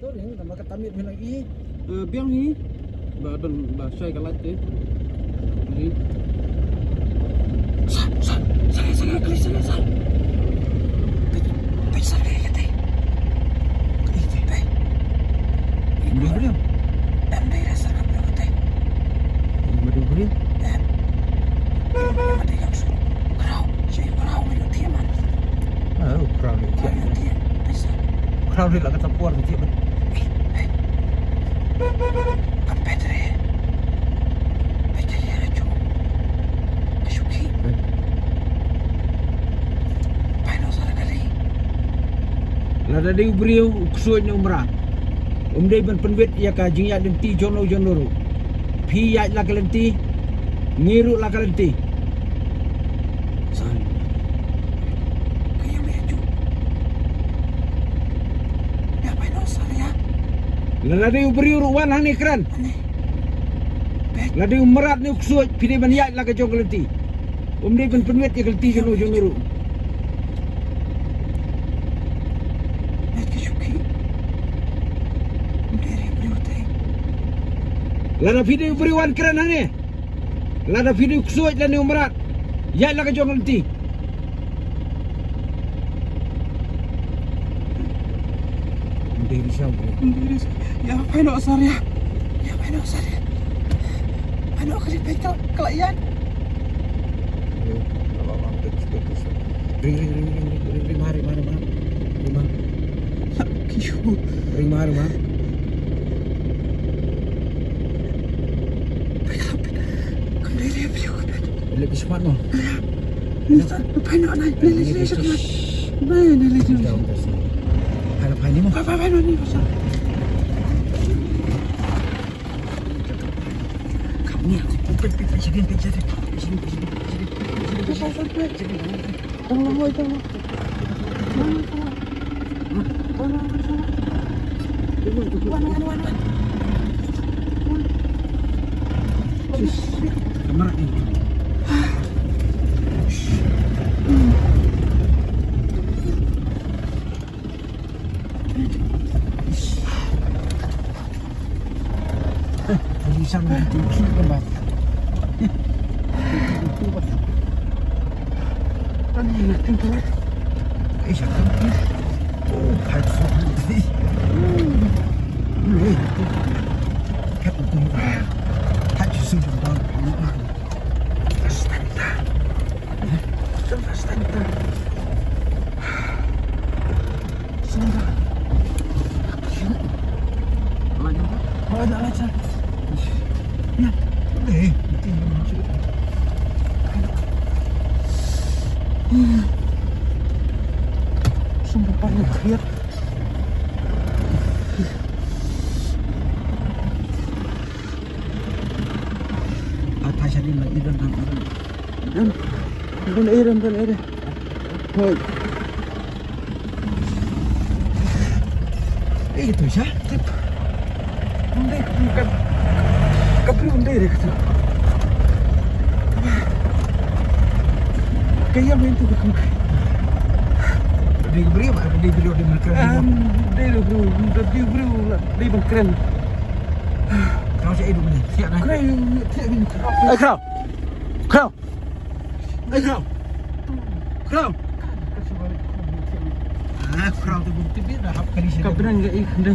Tôi đến là mà cái tấm miệt mình lại ý. Biang ni ba sai kalat ni. Saya kali saya. Besar dia kata. Itu. Ini beliau. Dan dia rasa apa kata. Madu beri. Ada yang suruh. Kerau itu dia man. Kerau ni. Dia besar. Kerau ni lah kata puar ni dia. Pedre. Pedre aja. Kesuki. Paino sara kali. Lada dia beriu kusuit ni umrah. Umdai ban penwet ya ka jingya lenti jono ro. Pi ya la kalenti. Ngiru la kalenti. San. Kaya medyo. Ya paino sara ya. Lada dia beriu ruan hang ni kran. Lada dia merat ni kusuit pi ban ya la ka jong kalenti. Umdai ban penwet ya kalenti jono ro. Lada video beriwan keren hang ni. Lada video kusuit la ni umrat. Ya la ka jong kalenti. Umdai di siapa? Ya paino sara ya. Ya paino sara. Paino kali petal kelayan. Ring mari. Kiyo. Ring mari. Kembali beliau. Lebih smart no. Paino na. Lele sakit. Mana lele. Harap ini mo. Paano ni basa? Kami ako. Sige. Kamar ni. Bisa mencuci kembali. Ini ngerti tu. Siapa ni? Oh, hati ni. Kat tu. Hati sudah dah. Astagfirullah. Astagfirullah. Sudah. Mana aja. Ya, boleh. Sungguh paling kriat. Apa jadi lagi dan. Hoi. Itu sah. Bukan. Kapri unde rekto. Kaya main tu bukan. Dia beri apa? Dia beri dia makan. Dia beri lah. Dia makan. Kau saya hidup ni. Siap dah. Kau. Kau tu bukti dia dah hap kali saya. Kau berang enggak ikut.